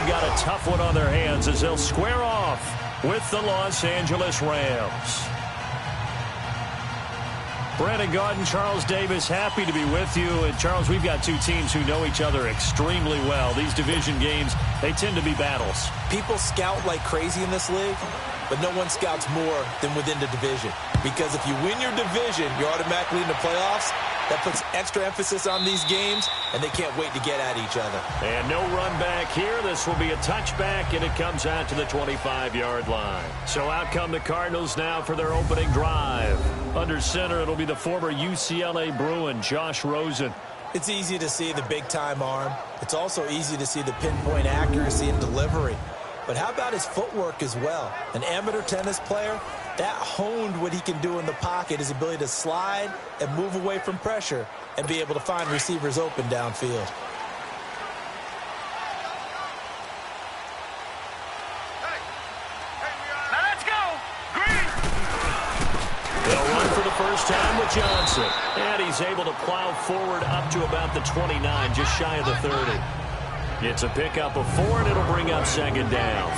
they've got a tough one on their hands as they'll square off with the Los Angeles Rams. Brandon Gaudin, Charles Davis, happy to be with you. And, Charles, we've got two teams who know each other extremely well. These division games, they tend to be battles. People scout like crazy in this league, but no one scouts more than within the division. Because if you win your division, you're automatically in the playoffs. That puts extra emphasis on these games, and they can't wait to get at each other. And no run back here. This will be a touchback, and it comes out to the 25-yard line. So out come the Cardinals now for their opening drive. Under center, it'll be the former UCLA Bruin, Josh Rosen. It's easy to see the big-time arm. It's also easy to see the pinpoint accuracy and delivery. But how about his footwork as well? An amateur tennis player, that honed what he can do in the pocket, his ability to slide and move away from pressure and be able to find receivers open downfield. Now let's go. Green. They'll run for the first time with Johnson. And he's able to plow forward up to about the 29, just shy of the 30. It's a pickup of 4, and it'll bring up second down.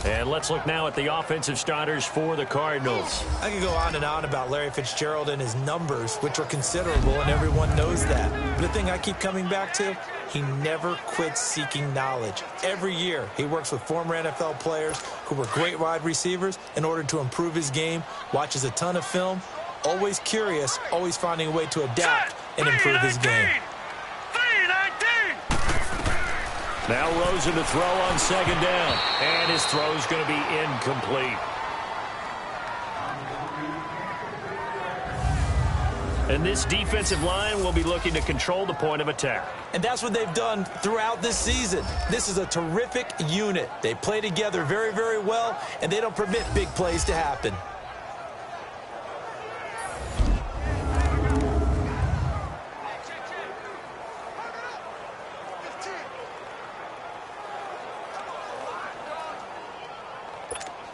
And let's look now at the offensive starters for the Cardinals. I could go on and on about Larry Fitzgerald and his numbers, which are considerable, and everyone knows that. But the thing I keep coming back to, he never quits seeking knowledge. Every year, he works with former NFL players who were great wide receivers in order to improve his game, watches a ton of film, always curious, always finding a way to adapt and improve his game. Now Rosen to throw on second down. And his throw is going to be incomplete. And this defensive line will be looking to control the point of attack. And that's what they've done throughout this season. This is a terrific unit. They play together very, very well, and they don't permit big plays to happen.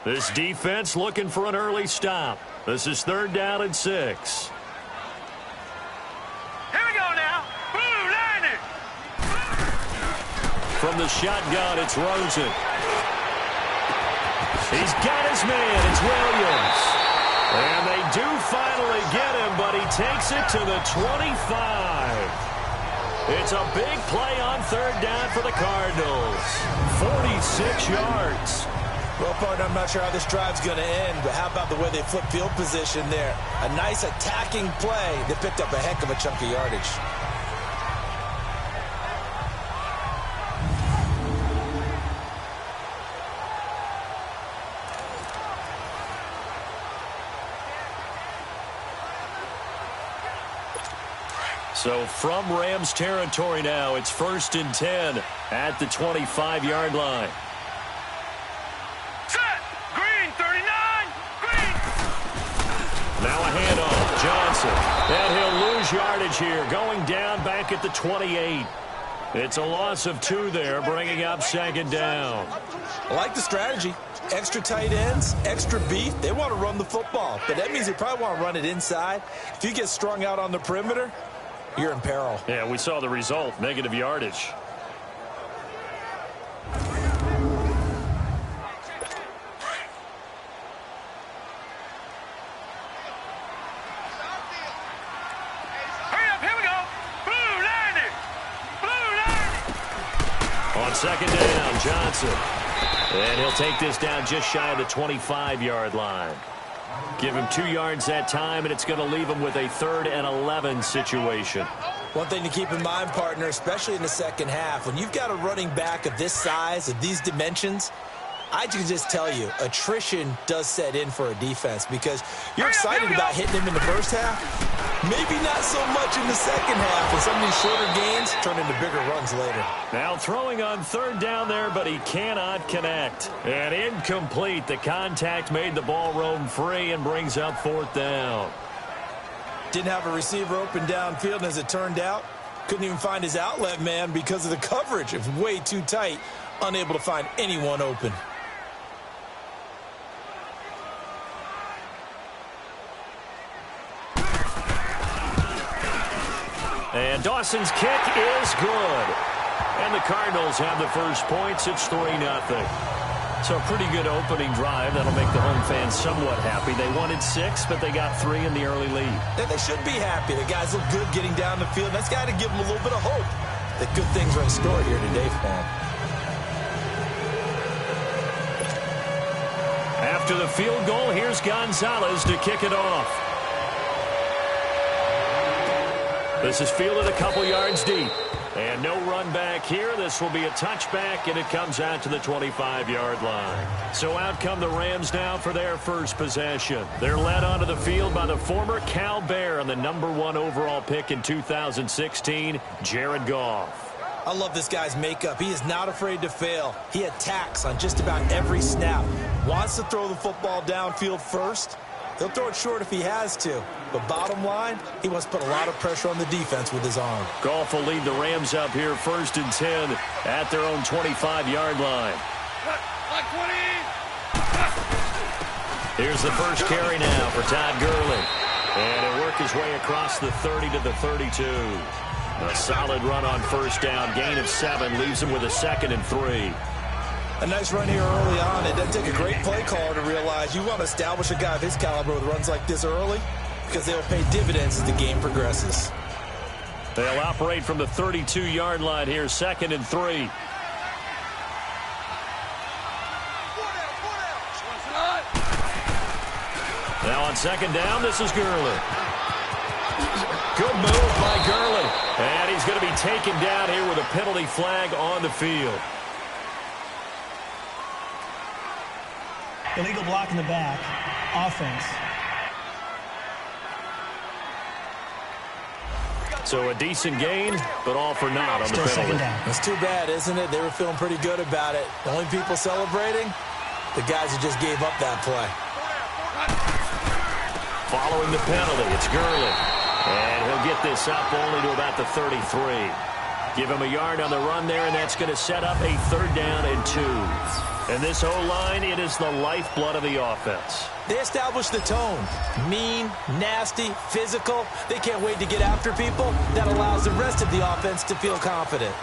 This defense looking for an early stop. This is 3rd down and 6. Here we go now. Blue line it. From the shotgun, it's Rosen. He's got his man. It's Williams. And they do finally get him, but he takes it to the 25. It's a big play on 3rd down for the Cardinals. 46 yards. Well, partner, I'm not sure how this drive's going to end, but how about the way they flip field position there? A nice attacking play. They picked up a heck of a chunk of yardage. So from Rams territory now, it's 1st and 10 at the 25-yard line. Now a handoff, Johnson. And he'll lose yardage here, going down back at the 28. It's a loss of 2 there, bringing up second down. I like the strategy. Extra tight ends, extra beef. They want to run the football, but that means they probably want to run it inside. If you get strung out on the perimeter, you're in peril. Yeah, we saw the result, negative yardage. Second down, Johnson. And he'll take this down just shy of the 25-yard line. Give him 2 yards that time, and it's going to leave him with a 3rd and 11 situation. One thing to keep in mind, partner, especially in the second half, when you've got a running back of this size, of these dimensions, I can just tell you, attrition does set in for a defense because you're excited about hitting him in the first half. Maybe not so much in the second half, and some of these shorter gains turn into bigger runs later. Now throwing on 3rd down there, but he cannot connect. And incomplete. The contact made the ball roam free and brings up 4th down. Didn't have a receiver open downfield, and as it turned out, couldn't even find his outlet man because of the coverage. It was way too tight, unable to find anyone open. And Dawson's kick is good. And the Cardinals have the first points. It's 3-0. So a pretty good opening drive. That'll make the home fans somewhat happy. They wanted 6, but they got 3 in the early lead. And they should be happy. The guys look good getting down the field. That's got to give them a little bit of hope that good things are in store here today for them. After the field goal, here's Gonzalez to kick it off. This is fielded a couple yards deep. And no run back here. This will be a touchback, and it comes out to the 25-yard line. So out come the Rams now for their first possession. They're led onto the field by the former Cal Bear and the #1 overall pick in 2016, Jared Goff. I love this guy's makeup. He is not afraid to fail. He attacks on just about every snap. Wants to throw the football downfield first. He'll throw it short if he has to. But bottom line, he wants to put a lot of pressure on the defense with his arm. Goff will lead the Rams up here 1st and 10 at their own 25-yard line. Here's the first carry now for Todd Gurley. And he'll work his way across the 30 to the 32. A solid run on first down. Gain of 7 leaves him with a 2nd and 3. A nice run here early on. It doesn't take a great play caller to realize you want to establish a guy of his caliber with runs like this early because they'll pay dividends as the game progresses. They'll operate from the 32-yard line here, 2nd and 3. Now on 2nd down, this is Gurley. Good move by Gurley. And he's going to be taken down here with a penalty flag on the field. Illegal block in the back. Offense. So a decent gain, but all for naught on the penalty. It's too bad, isn't it? They were feeling pretty good about it. The only people celebrating, the guys who just gave up that play. Following the penalty, it's Gurley. And he'll get this up only to about the 33. Give him a yard on the run there, and that's going to set up a 3rd down and 2. And this O-line, it is the lifeblood of the offense. They establish the tone. Mean, nasty, physical. They can't wait to get after people. That allows the rest of the offense to feel confident.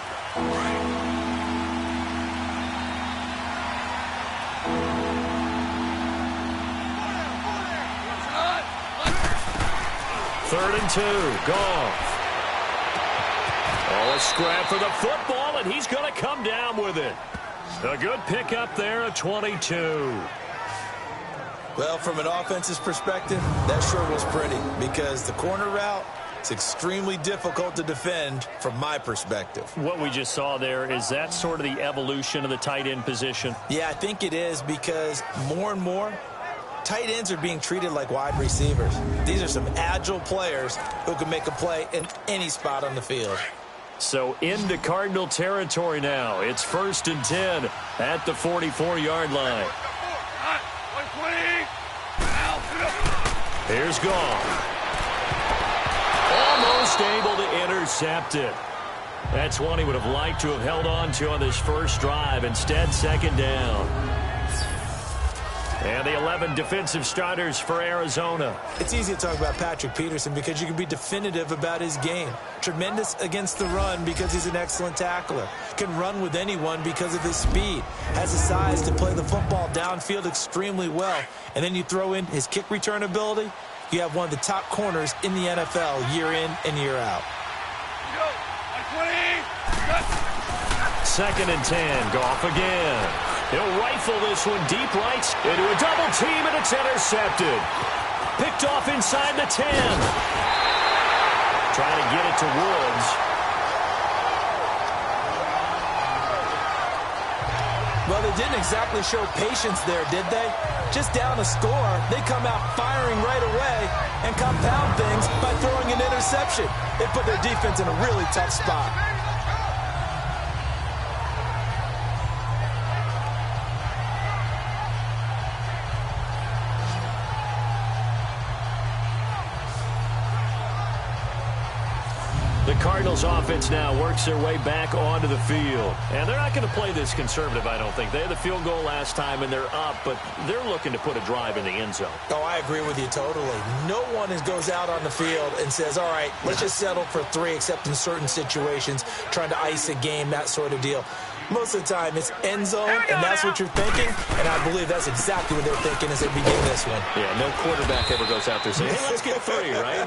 3rd and 2. Goff. Oh, a scrap for the football, and he's going to come down with it. A good pickup there at 22. Well, from an offense's perspective, that sure was pretty because the corner route is extremely difficult to defend from my perspective. What we just saw there, is that sort of the evolution of the tight end position? Yeah, I think it is because more and more, tight ends are being treated like wide receivers. These are some agile players who can make a play in any spot on the field. So into Cardinal territory now. It's 1st and 10 at the 44-yard line. Here's Goff. Almost able to intercept it. That's one he would have liked to have held on to on this first drive. Instead, 2nd down. And the 11 defensive starters for Arizona. It's easy to talk about Patrick Peterson because you can be definitive about his game. Tremendous against the run because he's an excellent tackler. Can run with anyone because of his speed. Has the size to play the football downfield extremely well. And then you throw in his kick return ability. You have one of the top corners in the NFL year in and year out. 2nd and 10. Goff again. He'll rifle this one deep right into a double team, and it's intercepted. Picked off inside the 10. Trying to get it to Woods. Well, they didn't exactly show patience there, did they? Just down a score, they come out firing right away and compound things by throwing an interception. They put their defense in a really tough spot. The Cardinals offense now works their way back onto the field. And they're not going to play this conservative, I don't think. They had the field goal last time, and they're up, but they're looking to put a drive in the end zone. Oh, I agree with you totally. No one goes out on the field and says, all right, let's just settle for 3, except in certain situations, trying to ice a game, that sort of deal. Most of the time, it's end zone, and that's what you're thinking, and I believe that's exactly what they're thinking as they begin this one. Yeah, no quarterback ever goes out there saying, hey, let's get 3, right?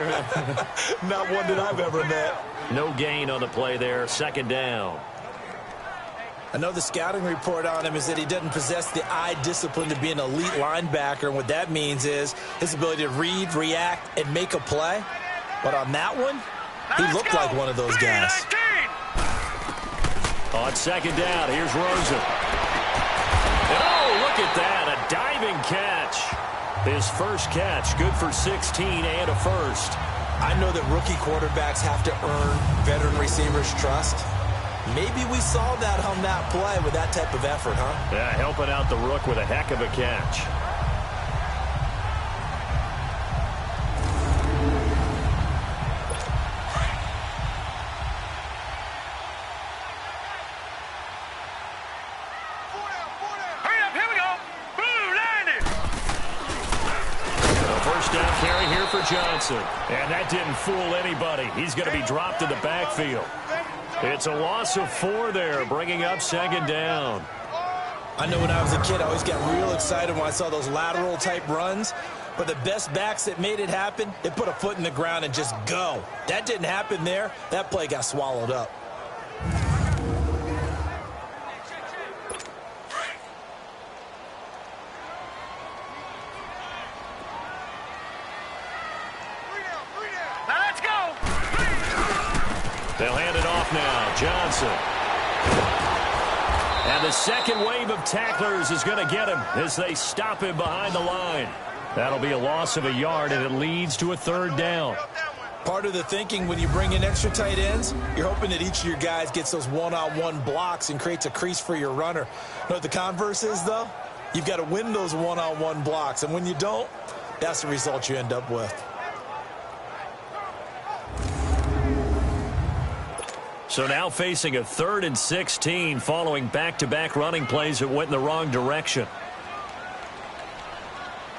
Not one that I've ever met. No gain on the play there, second down. I know the scouting report on him is that he doesn't possess the eye discipline to be an elite linebacker, and what that means is his ability to read, react, and make a play. But on that one, he looked like one of those guys. On second down, here's Rosen. And oh, look at that, a diving catch. His first catch, good for 16 and a first. I know that rookie quarterbacks have to earn veteran receivers' trust. Maybe we saw that on that play with that type of effort, huh? Yeah, helping out the rook with a heck of a catch. Johnson, and that didn't fool anybody. He's going to be dropped in the backfield. It's a loss of 4 there, bringing up second down. I know when I was a kid, I always got real excited when I saw those lateral-type runs, but the best backs that made it happen, they put a foot in the ground and just go. That didn't happen there. That play got swallowed up. They'll hand it off now. Johnson. And the second wave of tacklers is going to get him as they stop him behind the line. That'll be a loss of a yard, and it leads to a third down. Part of the thinking when you bring in extra tight ends, you're hoping that each of your guys gets those one-on-one blocks and creates a crease for your runner. You know what the converse is, though? You've got to win those one-on-one blocks, and when you don't, that's the result you end up with. So now facing a 3rd and 16 following back-to-back running plays that went in the wrong direction.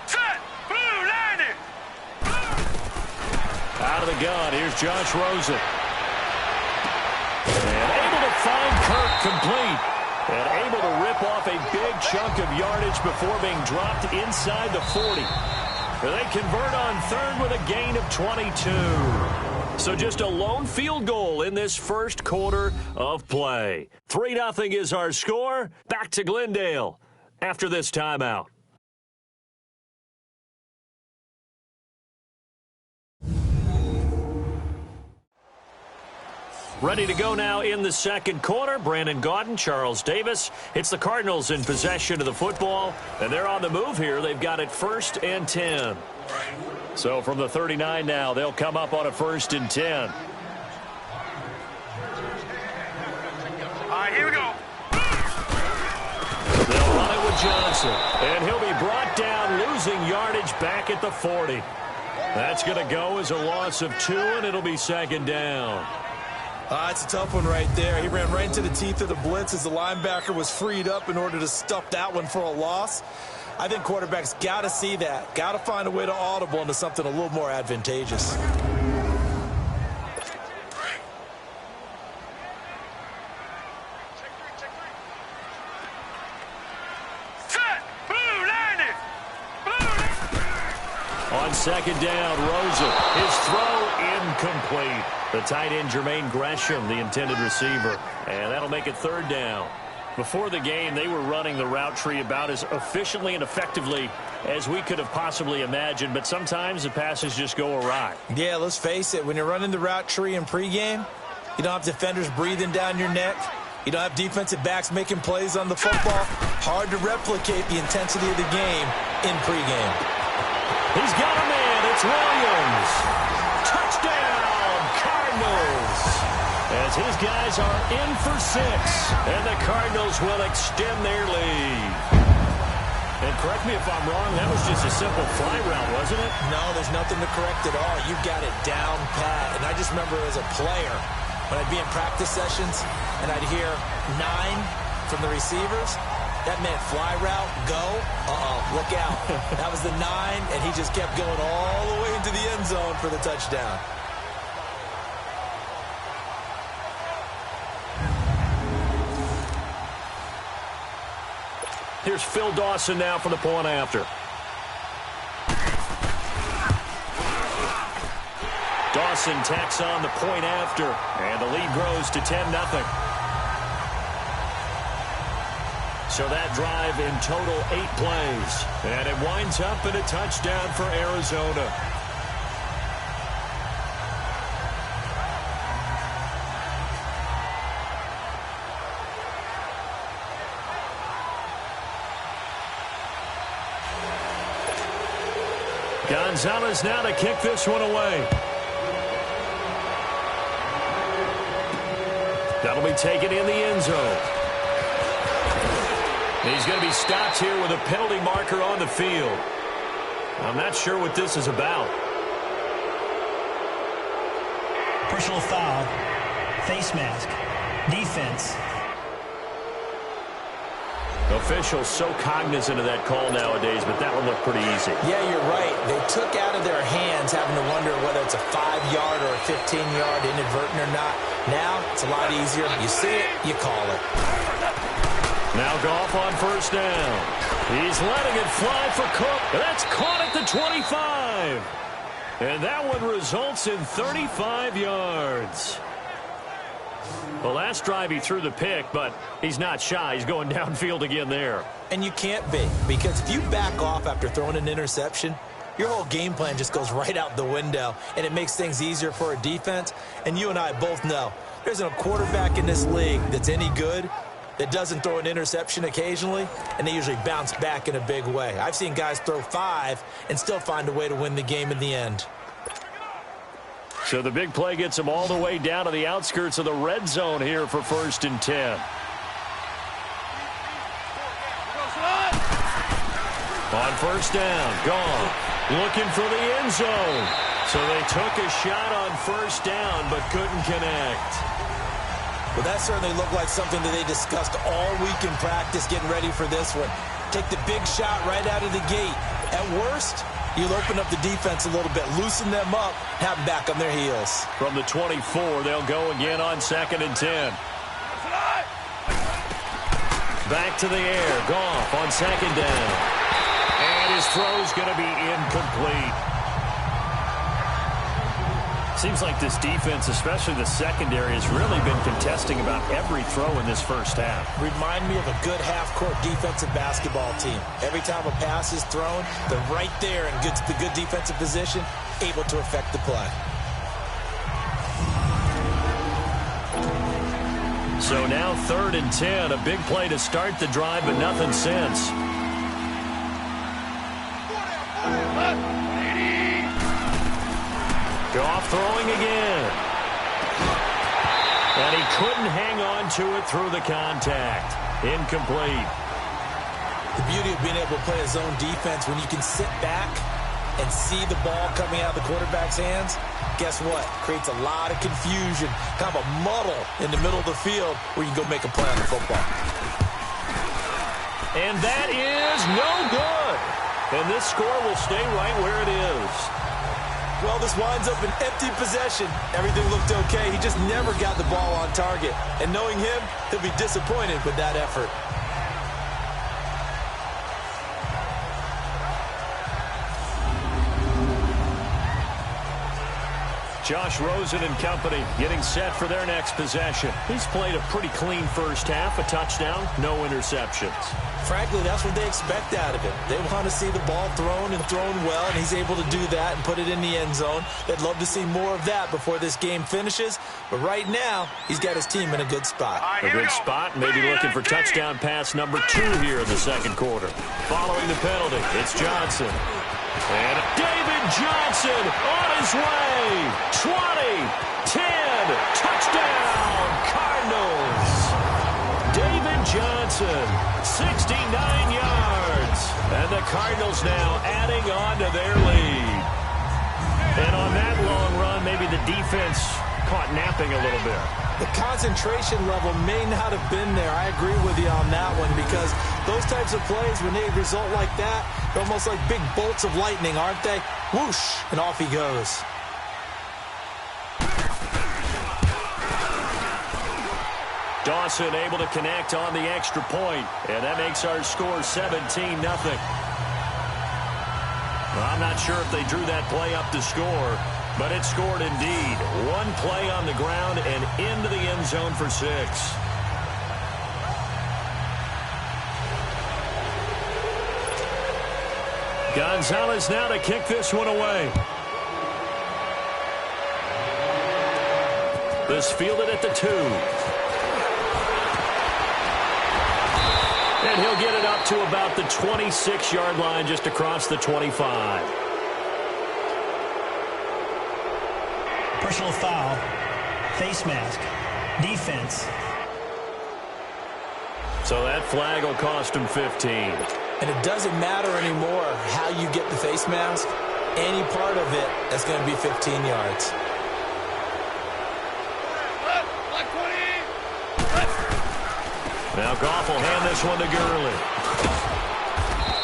Set! Blue landing! Out of the gun, here's Josh Rosen. And able to find Kirk complete. And able to rip off a big chunk of yardage before being dropped inside the 40. They convert on 3rd with a gain of 22. So just a lone field goal in this first quarter of play. 3-0 is our score. Back to Glendale after this timeout. Ready to go now in the second quarter. Brandon Gaudin, Charles Davis. It's the Cardinals in possession of the football, and they're on the move here. They've got it 1st and 10. So from the 39 now, they'll come up on a 1st and 10. All right, here we go. They'll run it with Johnson, and he'll be brought down, losing yardage back at the 40. That's going to go as a loss of 2, and it'll be second down. It's a tough one right there. He ran right into the teeth of the blitz as the linebacker was freed up in order to stuff that one for a loss. I think quarterbacks got to see that. Got to find a way to audible into something a little more advantageous. Set! Blue landing! Blue! On second down, Rosen. His throw incomplete. The tight end, Jermaine Gresham, the intended receiver. And that'll make it 3rd down. Before the game, they were running the route tree about as efficiently and effectively as we could have possibly imagined, but sometimes the passes just go awry. Yeah, let's face it. When you're running the route tree in pregame, you don't have defenders breathing down your neck. You don't have defensive backs making plays on the football. Hard to replicate the intensity of the game in pregame. He's got a man. It's Williams. Touchdown, Cardinals. As his guys are in for 6, and the Cardinals will extend their lead. And correct me if I'm wrong, that was just a simple fly route, wasn't it? No, there's nothing to correct at all. You got it down pat. And I just remember as a player, when I'd be in practice sessions and I'd hear 9 from the receivers, that meant fly route, go, look out. That was the 9, and he just kept going all the way into the end zone for the touchdown. Here's Phil Dawson now for the point after. Dawson tacks on the point after, and the lead grows to 10-0. So that drive in total 8 plays, and it winds up in a touchdown for Arizona. Gonzalez now to kick this one away. That'll be taken in the end zone. He's going to be stopped here with a penalty marker on the field. I'm not sure what this is about. Personal foul. Face mask. Defense. Officials so cognizant of that call nowadays, but that one looked pretty easy. Yeah, you're right. They took out of their hands having to wonder whether it's a 5-yard or a 15-yard inadvertent or not. Now, it's a lot easier. You see it, you call it. Now Goff on first down. He's letting it fly for Cook. That's caught at the 25. And that one results in 35 yards. The last drive he threw the pick, but he's not shy. He's going downfield again there. And you can't be, because if you back off after throwing an interception, your whole game plan just goes right out the window, and it makes things easier for a defense. And you and I both know there's a quarterback in this league that's any good that doesn't throw an interception occasionally, and they usually bounce back in a big way. I've seen guys throw 5 and still find a way to win the game in the end. So the big play gets him all the way down to the outskirts of the red zone here for 1st and 10. On first down, gone. Looking for the end zone. So they took a shot on first down, but couldn't connect. Well, that certainly looked like something that they discussed all week in practice getting ready for this one. Take the big shot right out of the gate. At worst, you'll open up the defense a little bit, loosen them up, have them back on their heels. From the 24, they'll go again on 2nd and 10. Back to the air. Goff on 2nd down. And his throw's going to be incomplete. Seems like this defense, especially the secondary, has really been contesting about every throw in this first half. Remind me of a good half-court defensive basketball team. Every time a pass is thrown, they're right there in the good defensive position, able to affect the play. So now 3rd and 10, a big play to start the drive, but nothing since. Goff throwing again. And he couldn't hang on to it through the contact. Incomplete. The beauty of being able to play a zone defense when you can sit back and see the ball coming out of the quarterback's hands, guess what? Creates a lot of confusion, kind of a muddle in the middle of the field where you can go make a play on the football. And that is no good. And this score will stay right where it is. Well, this winds up an empty possession. Everything looked okay. He just never got the ball on target. And knowing him, he'll be disappointed with that effort. Josh Rosen and company getting set for their next possession. He's played a pretty clean first half, a touchdown, no interceptions. Frankly, that's what they expect out of him. They want to see the ball thrown and thrown well, and he's able to do that and put it in the end zone. They'd love to see more of that before this game finishes, but right now, he's got his team in a good spot. A good spot, maybe looking for touchdown pass number 2 here in the second quarter. Following the penalty, it's Johnson. And David Johnson on his way. 20, 10, touchdown, Cardinals. David Johnson, 69 yards. And the Cardinals now adding on to their lead. And on that long run, maybe the defense caught napping a little bit. The concentration level may not have been there. I agree with you on that one, because those types of plays, when they result like that, they're almost like big bolts of lightning, aren't they? Whoosh, and off he goes. Dawson able to connect on the extra point, and that makes our score 17-0. Well, I'm not sure if they drew that play up to score, but it scored indeed. One play on the ground and into the end zone for 6. Gonzalez now to kick this one away. This fielded at the 2. And he'll get it up to about the 26-yard line, just across the 25. Personal foul, face mask, defense. So that flag will cost him 15. And it doesn't matter anymore how you get the face mask. Any part of it is going to be 15 yards. Now Goff will hand this one to Gurley.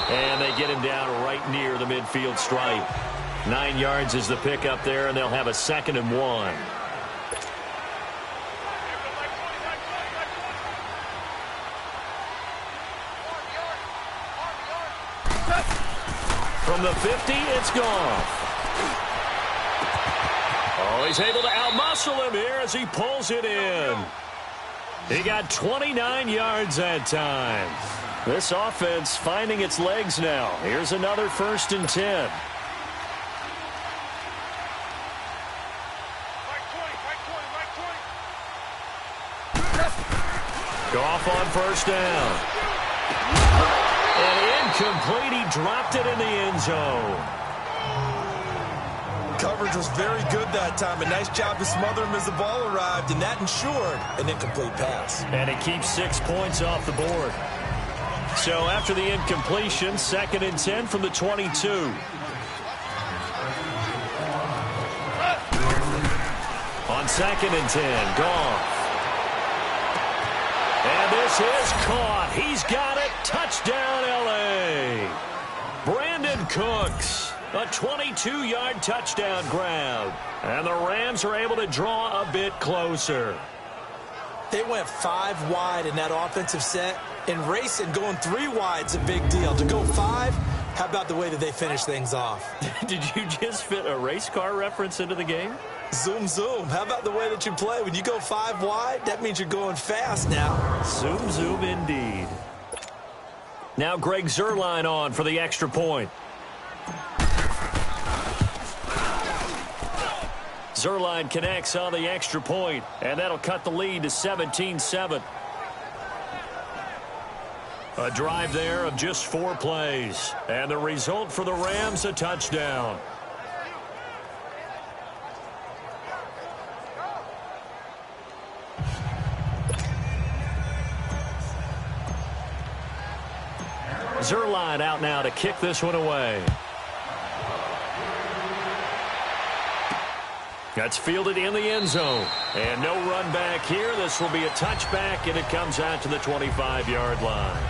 And they get him down right near the midfield stripe. 9 yards is the pickup there, and they'll have a 2nd and 1. From the 50, it's Goff. Oh, he's able to outmuscle him here as he pulls it in. He got 29 yards that time. This offense finding its legs now. Here's another 1st and 10. Goff on 1st down. And incomplete. He dropped it in the end zone. Coverage was very good that time. A nice job to smother him as the ball arrived, and that ensured an incomplete pass. And it keeps 6 points off the board. So after the incompletion, 2nd and 10 from the 22. On 2nd and 10, Goff. And this is caught. He's got it. Touchdown, L.A. Brandon Cooks. A 22-yard touchdown grab. And the Rams are able to draw a bit closer. They went 5 wide in that offensive set. And racing, going 3 wide's a big deal. To go 5, how about the way that they finish things off? Did you just fit a race car reference into the game? Zoom, zoom. How about the way that you play? When you go 5 wide, that means you're going fast now. Zoom, zoom indeed. Now Greg Zuerlein on for the extra point. Zuerlein connects on the extra point, and that'll cut the lead to 17-7. A drive there of just 4 plays, and the result for the Rams, a touchdown. Zuerlein out now to kick this one away. That's fielded in the end zone. And no run back here. This will be a touchback, and it comes out to the 25-yard line.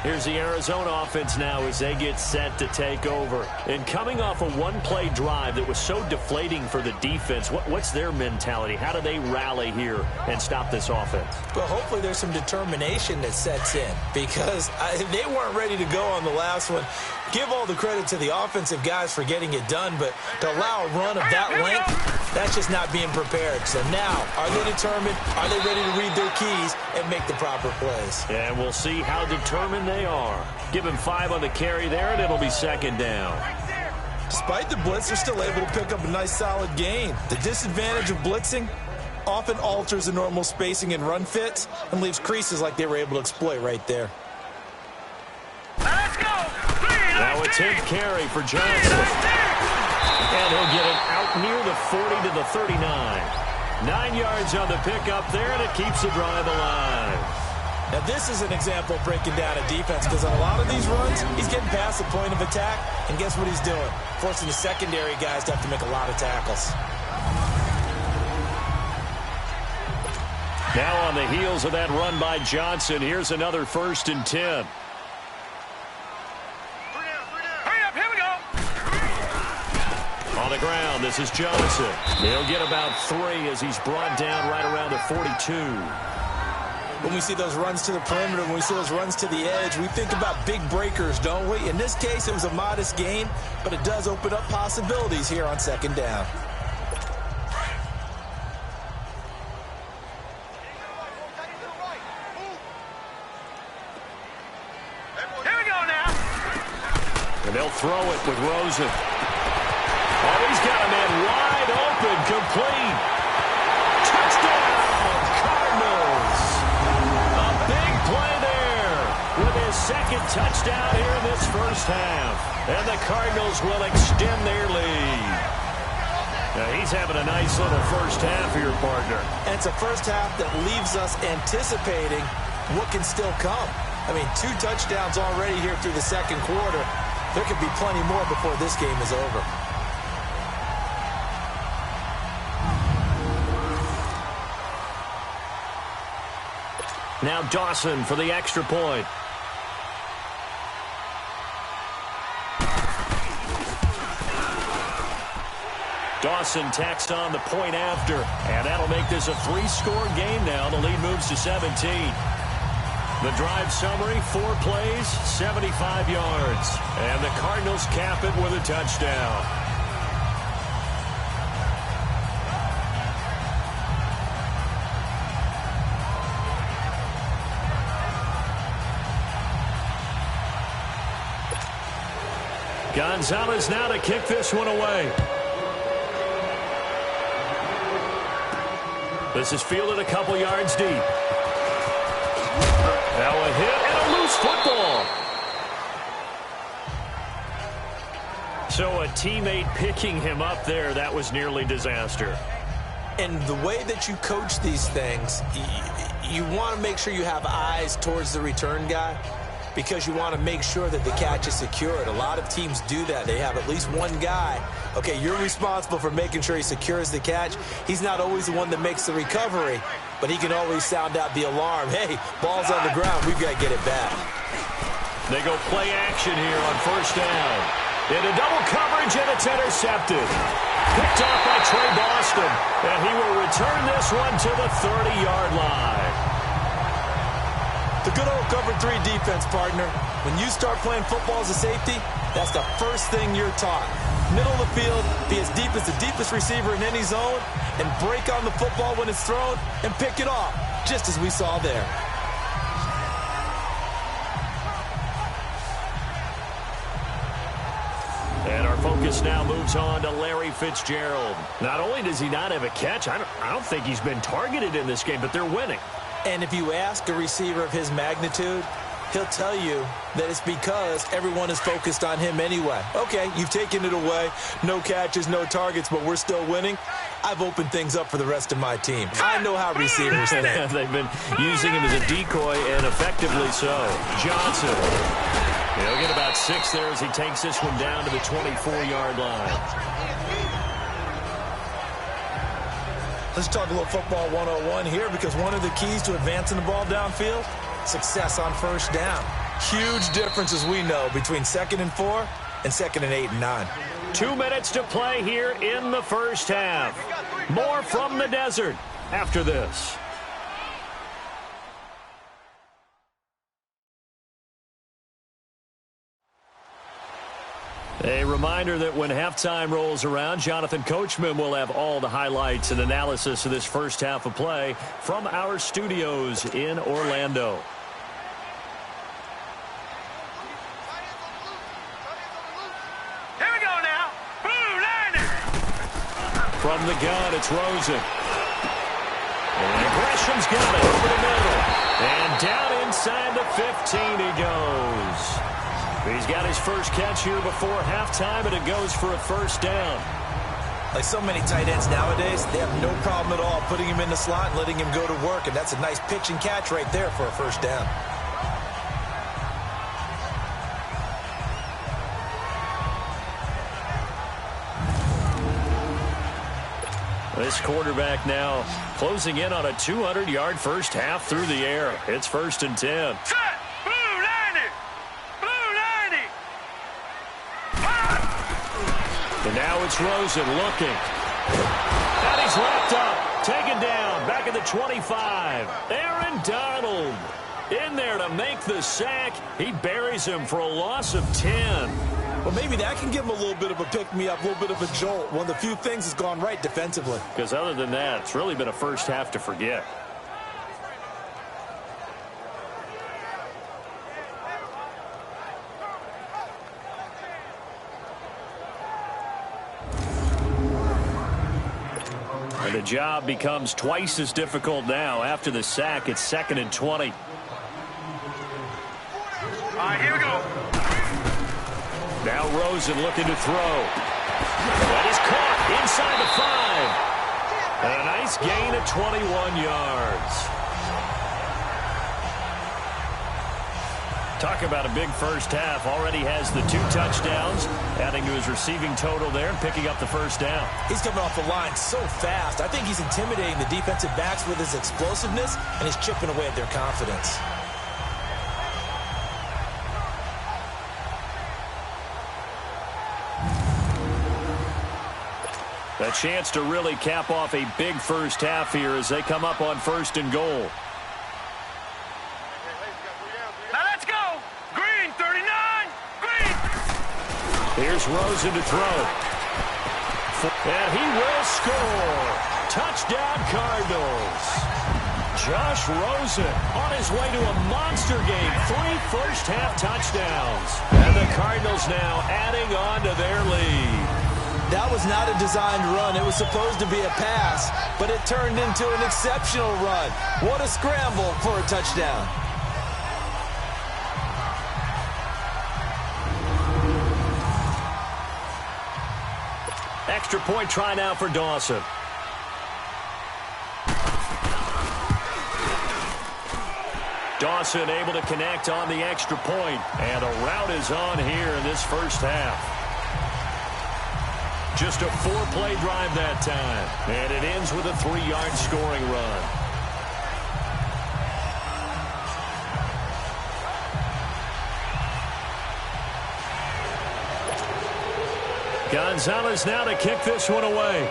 Here's the Arizona offense now as they get set to take over. And coming off a 1-play drive that was so deflating for the defense, what's their mentality? How do they rally here and stop this offense? Well, hopefully there's some determination that sets in, because they weren't ready to go on the last one. Give all the credit to the offensive guys for getting it done, but to allow a run of that length, that's just not being prepared. So now, are they determined? Are they ready to read their keys and make the proper plays? And we'll see how determined they are. Give him 5 on the carry there, and it'll be 2nd down. Despite the blitz, they're still able to pick up a nice, solid gain. The disadvantage of blitzing often alters the normal spacing and run fits and leaves creases like they were able to exploit right there. Let's go. Now a 10th carry for Johnson. And he'll get it out near the 40 to the 39. 9 yards on the pickup there, and it keeps the drive alive. Now, this is an example of breaking down a defense because on a lot of these runs, he's getting past the point of attack, and guess what he's doing? Forcing the secondary guys to have to make a lot of tackles. Now on the heels of that run by Johnson, here's another 1st and 10. Hurry up, here we go. On the ground, this is Johnson. He'll get about 3 as he's brought down right around the 42. When we see those runs to the perimeter, when we see those runs to the edge, we think about big breakers, don't we? In this case, it was a modest gain, but it does open up possibilities here on 2nd down. Here we go now. And they'll throw it with Rosen. Oh, he's got a man wide open, complete. Touchdown, Cardinals. A big play there with his 2nd touchdown here in this 1st half. And the Cardinals will extend their lead. Now, he's having a nice little 1st half here, partner. And it's a 1st half that leaves us anticipating what can still come. I mean, 2 touchdowns already here through the 2nd quarter. There could be plenty more before this game is over. Now Dawson for the extra point. Dawson taxed on the point after, and that'll make this a 3-score game now. The lead moves to 17. The drive summary, 4 plays, 75 yards. And the Cardinals cap it with a touchdown. Gonzalez now to kick this one away. This is fielded a couple yards deep. Now a hit and a loose football. So a teammate picking him up there, that was nearly disaster. And the way that you coach these things, you want to make sure you have eyes towards the return guy because you want to make sure that the catch is secured. A lot of teams do that. They have at least one guy. Okay, you're responsible for making sure he secures the catch. He's not always the one that makes the recovery, but he can always sound out the alarm. Hey, ball's on the ground. We've got to get it back. They go play action here on 1st down. Into double coverage, and it's intercepted. Picked off by Trey Boston, and he will return this one to the 30-yard line. The good old cover 3 defense, partner. When you start playing football as a safety, that's the first thing you're taught. Middle of the field, be as deep as the deepest receiver in any zone, and break on the football when it's thrown and pick it off, just as we saw there. And our focus now moves on to Larry Fitzgerald. Not only does he not have a catch, I don't think he's been targeted in this game, but they're winning. And if you ask a receiver of his magnitude, he'll tell you that it's because everyone is focused on him anyway. Okay, you've taken it away. No catches, no targets, but we're still winning. I've opened things up for the rest of my team. I know how receivers think. They've been using him as a decoy, and effectively so. Johnson. He'll get about 6 there as he takes this one down to the 24-yard line. Let's talk a little football 101 here because one of the keys to advancing the ball downfield, success on 1st down. Huge difference, as we know, between 2nd and 4 and 2nd and 8 and 9. 2 minutes to play here in the 1st half. More from the desert after this. A reminder that when halftime rolls around, Jonathan Coachman will have all the highlights and analysis of this 1st half of play from our studios in Orlando. Here we go now. Boom, landing. From the gun, it's Rosen. And Gresham's got it over the middle. And down inside the 15 he goes. He's got his first catch here before halftime, and it goes for a 1st down. Like so many tight ends nowadays, they have no problem at all putting him in the slot and letting him go to work, and that's a nice pitch and catch right there for a first down. This quarterback now closing in on a 200-yard first half through the air. It's 1st and 10. Set! Blue 90! Blue 90! And now it's Rosen looking. And he's wrapped up. Taken down. Back at the 25. Aaron Donald in there to make the sack. He buries him for a loss of 10. Well, maybe that can give him a little bit of a pick-me-up, a little bit of a jolt. One of the few things that's gone right defensively. Because other than that, it's really been a first half to forget. And the job becomes twice as difficult now. After the sack, it's 2nd and 20. All right, here we go. Now Rosen looking to throw. That is caught inside the 5. And a nice gain of 21 yards. Talk about a big first half. Already has the 2 touchdowns, adding to his receiving total there and picking up the first down. He's coming off the line so fast. I think he's intimidating the defensive backs with his explosiveness, and he's chipping away at their confidence. A chance to really cap off a big first half here as they come up on 1st and goal. Now let's go. Green, 39. Green. Here's Rosen to throw. And he will score. Touchdown, Cardinals. Josh Rosen on his way to a monster game. 3 first-half touchdowns. And the Cardinals now adding on to their lead. That was not a designed run. It was supposed to be a pass, but it turned into an exceptional run. What a scramble for a touchdown. Extra point try now for Dawson. Dawson able to connect on the extra point, and a rout is on here in this first half. Just a 4-play drive that time. And it ends with a 3-yard scoring run. Gonzalez now to kick this one away.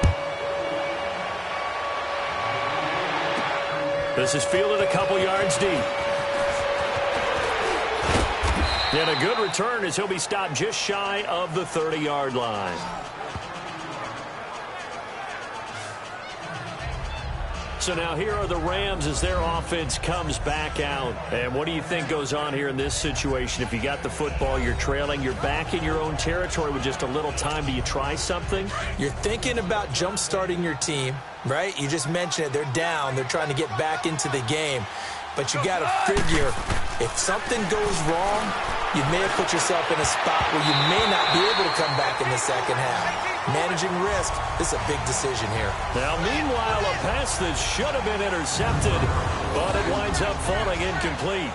This is fielded a couple yards deep. And a good return as he'll be stopped just shy of the 30-yard line. So now here are the Rams as their offense comes back out. And what do you think goes on here in this situation? If you got the football, you're trailing, you're back in your own territory with just a little time. Do you try something? You're thinking about jump-starting your team, right? You just mentioned it. They're down. They're trying to get back into the game. But you got to figure, if something goes wrong, you may have put yourself in a spot where you may not be able to come back in the second half. Managing risk, this is a big decision here. Now, meanwhile, a pass that should have been intercepted, but it winds up falling incomplete.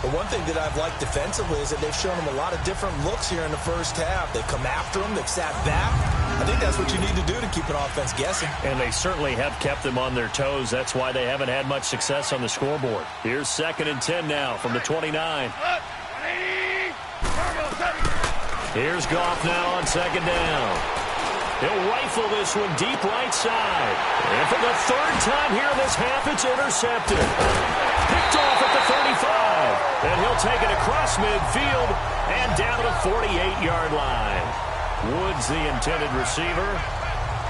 But one thing that I've liked defensively is that they've shown them a lot of different looks here in the first half. They've come after them. They've sat back. I think that's what you need to do to keep an offense guessing. And they certainly have kept them on their toes. That's why they haven't had much success on the scoreboard. Here's 2nd and 10 now from the 29. Here's Goff now on 2nd down. He'll rifle this one deep right side. And for the 3rd time here in this half, it's intercepted. Picked off at the 35. And he'll take it across midfield and down to the 48-yard line. Woods the intended receiver.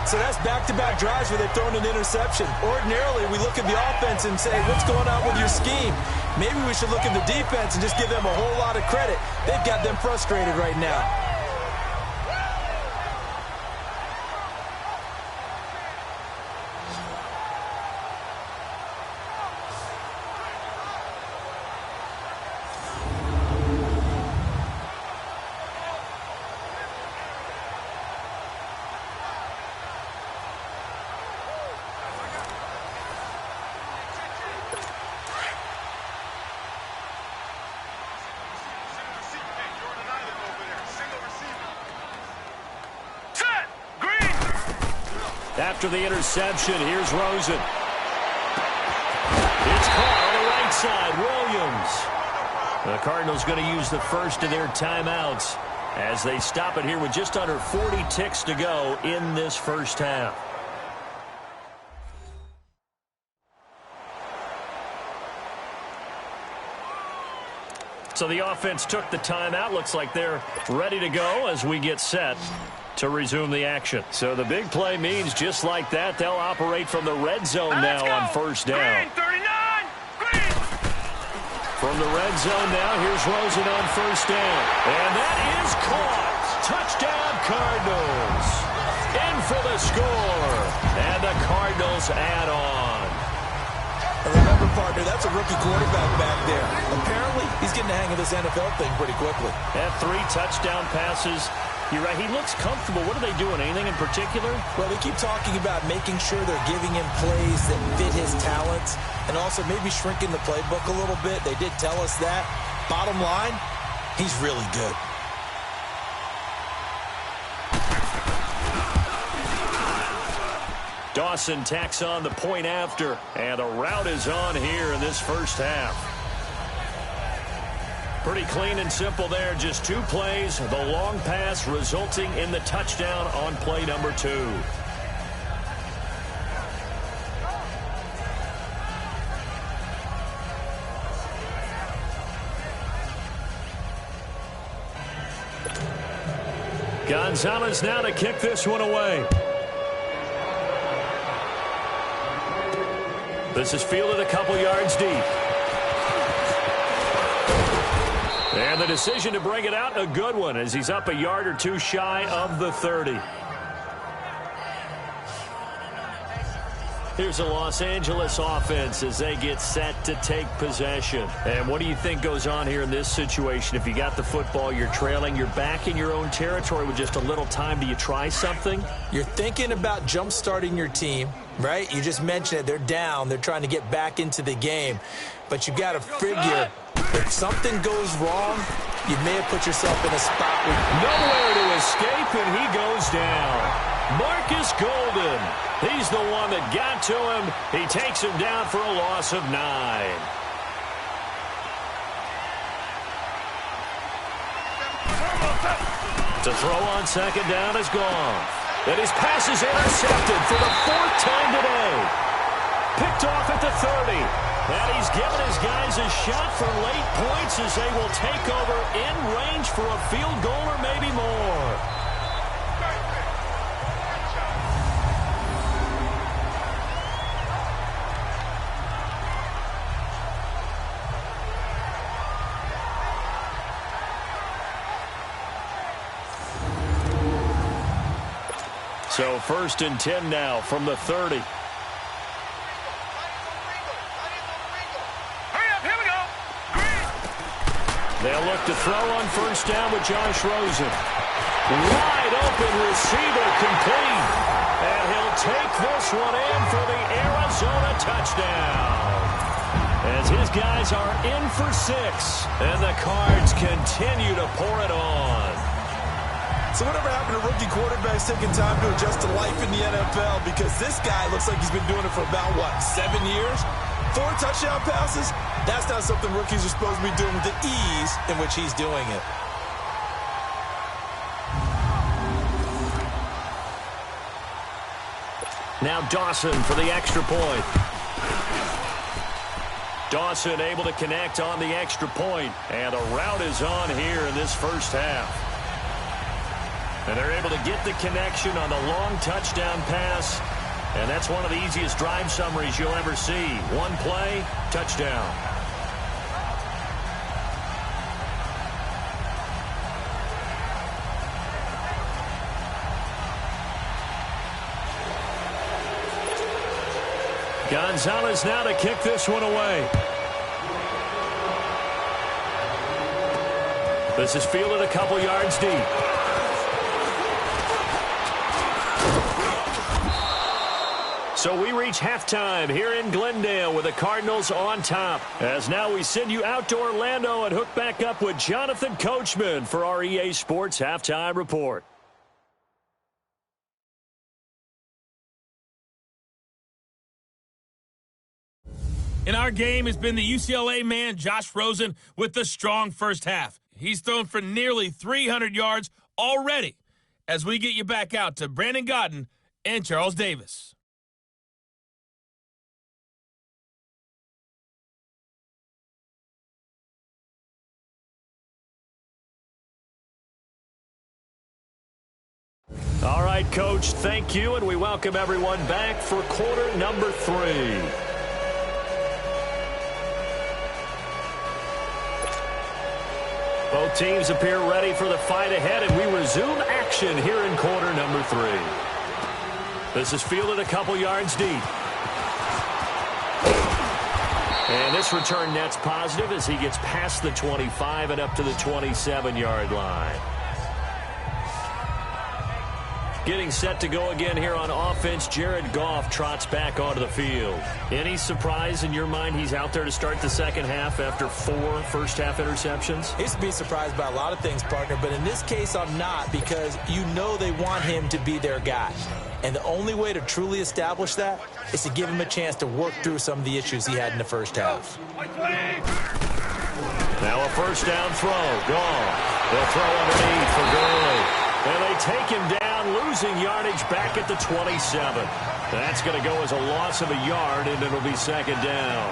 So that's back-to-back drives where they've thrown an interception. Ordinarily, we look at the offense and say, what's going on with your scheme? Maybe we should look at the defense and just give them a whole lot of credit. They've got them frustrated right now. After the interception, here's Rosen. It's caught on the right side. Williams. The Cardinals going to use the first of their timeouts as they stop it here with just under 40 ticks to go in this first half. So the offense took the timeout. Looks like they're ready to go as we get set to resume the action. So the big play means just like that, they'll operate from the red zone now on first down. Green, 39! Green! From the red zone now, here's Rosen on first down. And that is caught. Touchdown, Cardinals. In for the score. And the Cardinals add on. Remember, partner, that's a rookie quarterback back there. Apparently, he's getting the hang of this NFL thing pretty quickly. Had 3 touchdown passes. You're right, he looks comfortable. What are they doing? Anything in particular? Well, they keep talking about making sure they're giving him plays that fit his talents and also maybe shrinking the playbook a little bit. They did tell us that. Bottom line, he's really good. Dawson tacks on the point after, and the route is on here in this first half. Pretty clean and simple there. Just 2 plays. The long pass resulting in the touchdown on play number 2. Gonzalez now to kick this one away. This is fielded a couple yards deep. And the decision to bring it out, a good one, as he's up a yard or 2 shy of the 30. Here's the Los Angeles offense as they get set to take possession. And what do you think goes on here in this situation? If you got the football, you're trailing, you're back in your own territory with just a little time. Do you try something? You're thinking about jump-starting your team, right? You just mentioned it. They're down. They're trying to get back into the game. But you got to figure, if something goes wrong, you may have put yourself in a spot where nowhere to escape, and he goes down. Marcus Golden. He's the one that got to him. He takes him down for a loss of 9. To throw on second down is gone. And his pass is intercepted for the 4th time today. Picked off at the 30. And he's given his guys a shot for late points as they will take over in range for a field goal or maybe more. So 1st and 10 now from the 30. Hurry up, here we go. They'll look to throw on first down with Josh Rosen. Wide open receiver complete. And he'll take this one in for the Arizona touchdown. As his guys are in for 6. And the Cards continue to pour it on. So whatever happened to rookie quarterbacks taking time to adjust to life in the NFL? Because this guy looks like he's been doing it for about, 7 years? 4 touchdown passes? That's not something rookies are supposed to be doing with the ease in which he's doing it. Now Dawson for the extra point. Dawson able to connect on the extra point. And the route is on here in this first half. And they're able to get the connection on the long touchdown pass. And that's one of the easiest drive summaries you'll ever see. 1 play, touchdown. Gonzalez now to kick this one away. This is fielded a couple yards deep. So we reach halftime here in Glendale with the Cardinals on top. As now we send you out to Orlando and hook back up with Jonathan Coachman for our EA Sports Halftime Report. In our game has been the UCLA man, Josh Rosen, with the strong first half. He's thrown for nearly 300 yards already. As we get you back out to Brandon Godden and Charles Davis. All right, Coach, thank you, and we welcome everyone back for quarter number 3. Both teams appear ready for the fight ahead, and we resume action here in quarter number 3. This is fielded a couple yards deep. And this return net's positive as he gets past the 25 and up to the 27-yard line. Getting set to go again here on offense, Jared Goff trots back onto the field. Any surprise in your mind he's out there to start the second half after 4 first-half interceptions? He's to be surprised by a lot of things, partner, but in this case I'm not, because you know they want him to be their guy. And the only way to truly establish that is to give him a chance to work through some of the issues he had in the first half. Now a first down throw. Goff. They'll throw underneath for Gurley. And they take him down, losing yardage back at the 27. That's going to go as a loss of a yard, and it'll be second down.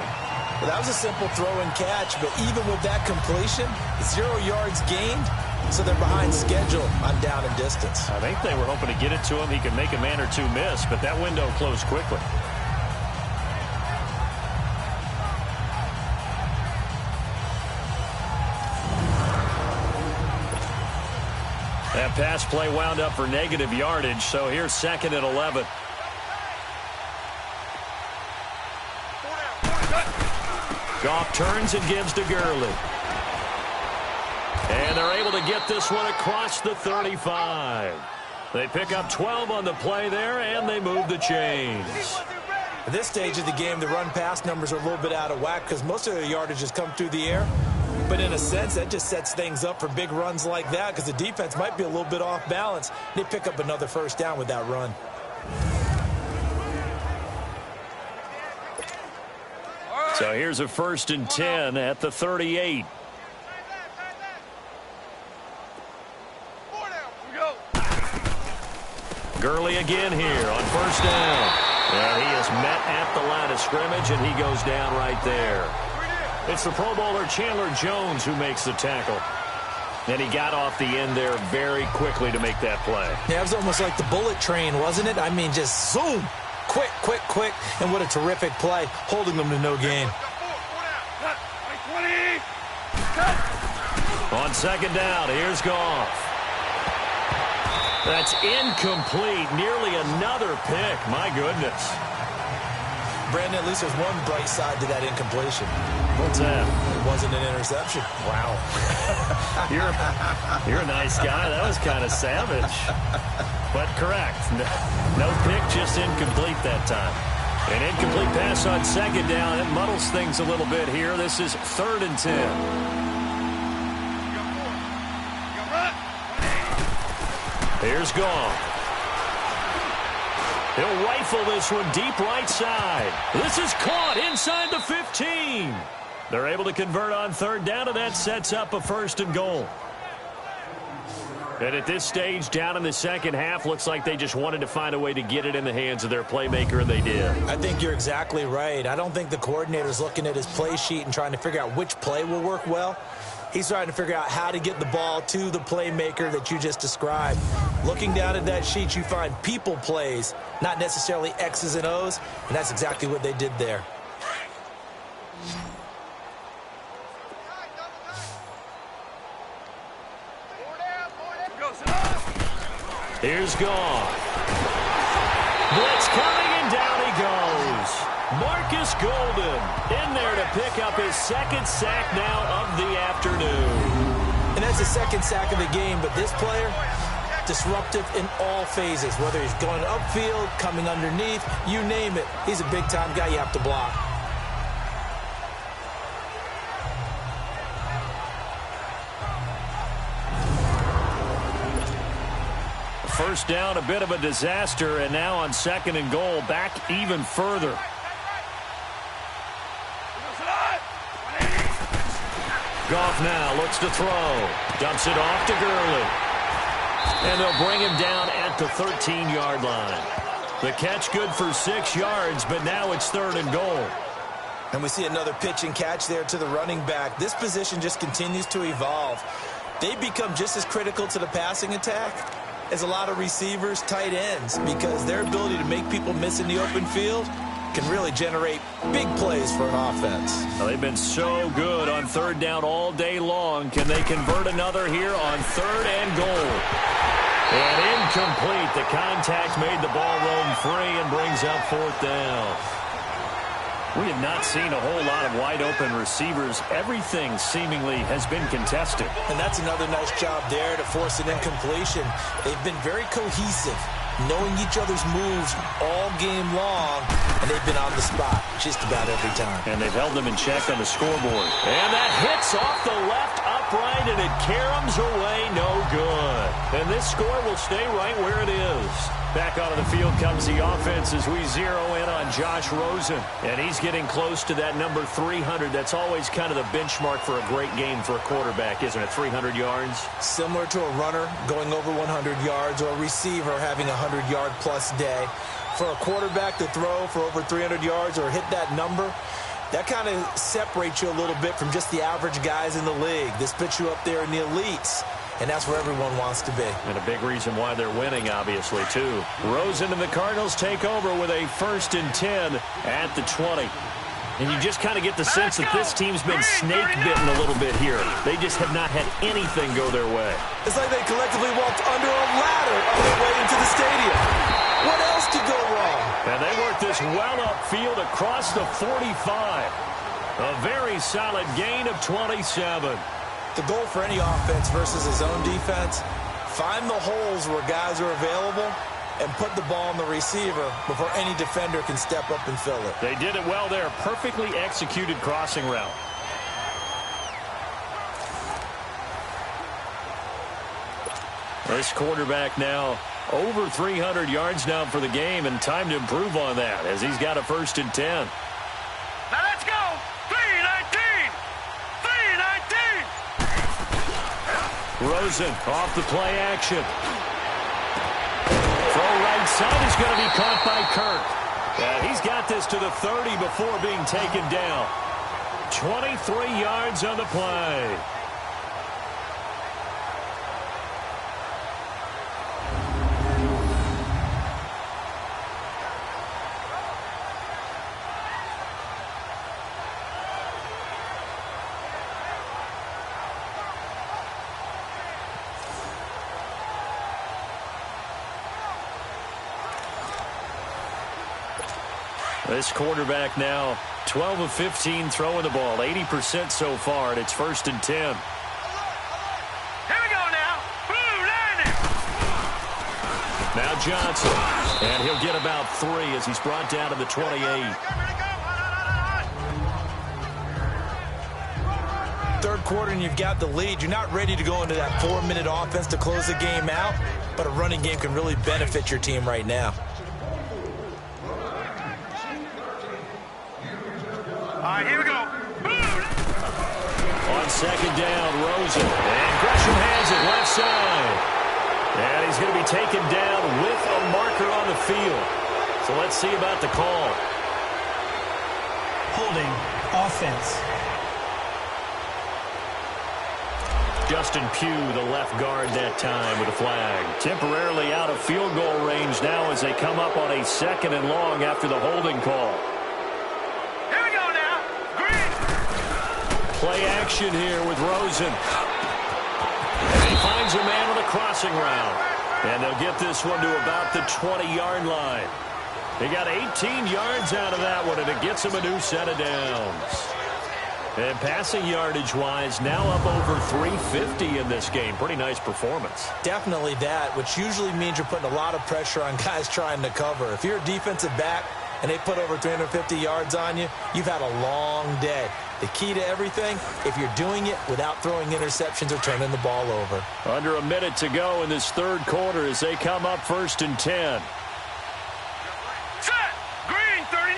Well, that was a simple throw and catch, but even with that completion, 0 yards gained, so they're behind schedule on down and distance. I think they were hoping to get it to him. He could make a man or two miss, but that window closed quickly. That pass play wound up for negative yardage, so here's second and 11. Goff turns and gives to Gurley. And they're able to get this one across the 35. They pick up 12 on the play there, and they move the chains. At this stage of the game, the run-pass numbers are a little bit out of whack because most of their yardage has come through the air. But in a sense, that just sets things up for big runs like that because the defense might be a little bit off balance. They pick up another first down with that run. So here's a 1st and 10 at the 38. Gurley again here on first down. And he is met at the line of scrimmage, and he goes down right there. It's the Pro Bowler Chandler Jones who makes the tackle. And he got off the end there very quickly to make that play. Yeah, it was almost like the bullet train, wasn't it? I mean, just zoom. Quick, quick, quick. And what a terrific play, holding them to no gain. On second down, here's Goff. That's incomplete. Nearly another pick. My goodness. Brandon, at least there's one bright side to that incompletion. What's that? It wasn't an interception. Wow. You're a nice guy. That was kind of savage. But correct. No pick, just incomplete that time. An incomplete pass on second down. It muddles things a little bit here. This is 3rd and 10. Here's Goff. He'll rifle this one deep right side. This is caught inside the 15. They're able to convert on 3rd down, and that sets up a 1st and goal. And at this stage, down in the second half, looks like they just wanted to find a way to get it in the hands of their playmaker, and they did. I think you're exactly right. I don't think the coordinator's looking at his play sheet and trying to figure out which play will work well. He's trying to figure out how to get the ball to the playmaker that you just described. Looking down at that sheet, you find people plays, not necessarily X's and O's, and that's exactly what they did there. Here's Goff. Blitz coming, and down he goes. Marcus Golden in there to pick up his 2nd sack now of the afternoon. And that's the 2nd sack of the game, but this player, disruptive in all phases, whether he's going upfield, coming underneath, you name it. He's a big-time guy you have to block. First down, a bit of a disaster, and now on 2nd and goal, back even further. Goff now looks to throw. Dumps it off to Gurley. And they'll bring him down at the 13-yard line. The catch good for 6 yards, but now it's 3rd and goal. And we see another pitch and catch there to the running back. This position just continues to evolve. They become just as critical to the passing attack as a lot of receivers, tight ends, because their ability to make people miss in the open field can really generate big plays for an offense. Well, they've been so good on 3rd down all day long. Can they convert another here on 3rd and goal? And incomplete. The contact made the ball roam free and brings up 4th down. We have not seen a whole lot of wide-open receivers. Everything seemingly has been contested. And that's another nice job there to force an incompletion. They've been very cohesive, knowing each other's moves all game long, and they've been on the spot just about every time. And they've held them in check on the scoreboard. And that hits off the left upright, and it caroms away, no good. And this score will stay right where it is. Back onto the field comes the offense as we zero in on Josh Rosen. And he's getting close to that number 300. That's always kind of the benchmark for a great game for a quarterback, isn't it? 300 yards? Similar to a runner going over 100 yards or a receiver having a 100-yard-plus day. For a quarterback to throw for over 300 yards or hit that number, that kind of separates you a little bit from just the average guys in the league. This puts you up there in the elites. And that's where everyone wants to be. And a big reason why they're winning, obviously, too. Rosen and the Cardinals take over with a 1st and 10 at the 20. And you just kind of get the sense that this team's been snake-bitten a little bit here. They just have not had anything go their way. It's like they collectively walked under a ladder on their way into the stadium. What else could go wrong? And they work this well upfield across the 45. A very solid gain of 27. The goal for any offense versus his own defense, find the holes where guys are available and put the ball on the receiver before any defender can step up and fill it. They did it well there. Perfectly executed crossing route. This quarterback now over 300 yards now for the game, and time to improve on that as he's got a 1st and 10. Now let's go. 3-19. 3-19. Rosen off the play action. Throw right side is going to be caught by Kirk. And he's got this to the 30 before being taken down. 23 yards on the play. This quarterback now 12 of 15 throwing the ball, 80% so far, and it's 1st and 10. Here we go now. Boom, landing. Now Johnson, and he'll get about 3 as he's brought down to the 28. Third quarter and you've got the lead. You're not ready to go into that 4-minute offense to close the game out, but a running game can really benefit your team right now. All right, here we go. Boom. On 2nd down, Rosen. And Gresham has it left side. And he's going to be taken down with a marker on the field. So let's see about the call. Holding offense. Justin Pugh, the left guard that time with a flag. Temporarily out of field goal range now as they come up on a 2nd and long after the holding call. Play action here with Rosen. And he finds a man on the crossing route. And they'll get this one to about the 20-yard line. They got 18 yards out of that one, and it gets them a new set of downs. And passing yardage-wise, now up over 350 in this game. Pretty nice performance. Definitely that, which usually means you're putting a lot of pressure on guys trying to cover. If you're a defensive back and they put over 350 yards on you, you've had a long day. The key to everything, if you're doing it without throwing interceptions or turning the ball over. Under a minute to go in this 3rd quarter as they come up 1st and 10. Set. Green, 39.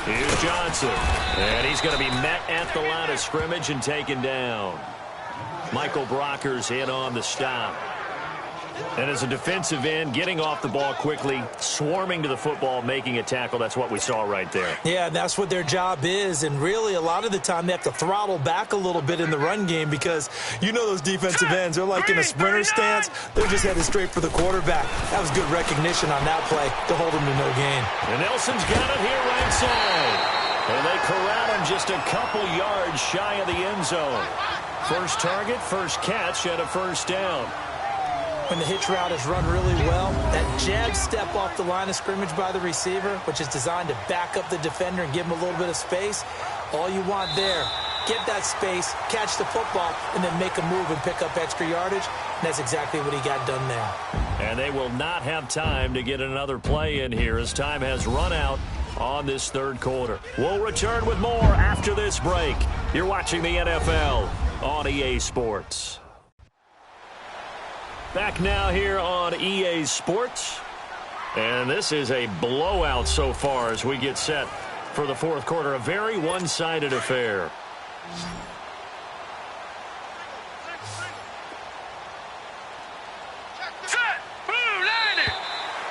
Here's Here's Johnson. And he's going to be met at the line of scrimmage and taken down. Michael Brocker's in on the stop. And as a defensive end, getting off the ball quickly, swarming to the football, making a tackle, that's what we saw right there. Yeah, and that's what their job is. And really, a lot of the time, they have to throttle back a little bit in the run game because you know those defensive ends, they're like in a sprinter stance. They're just headed straight for the quarterback. That was good recognition on that play to hold him to no gain. And Nelson's got it here right side. And they corral him just a couple yards shy of the end zone. First target, first catch, and a first down. When the hitch route is run really well, that jab step off the line of scrimmage by the receiver, which is designed to back up the defender and give him a little bit of space, all you want there, get that space, catch the football, and then make a move and pick up extra yardage. And that's exactly what he got done there. And they will not have time to get another play in here as time has run out on this third quarter. We'll return with more after this break. You're watching the NFL on EA Sports. Back now here on EA Sports. And this is a blowout so far as we get set for the fourth quarter. A very one-sided affair.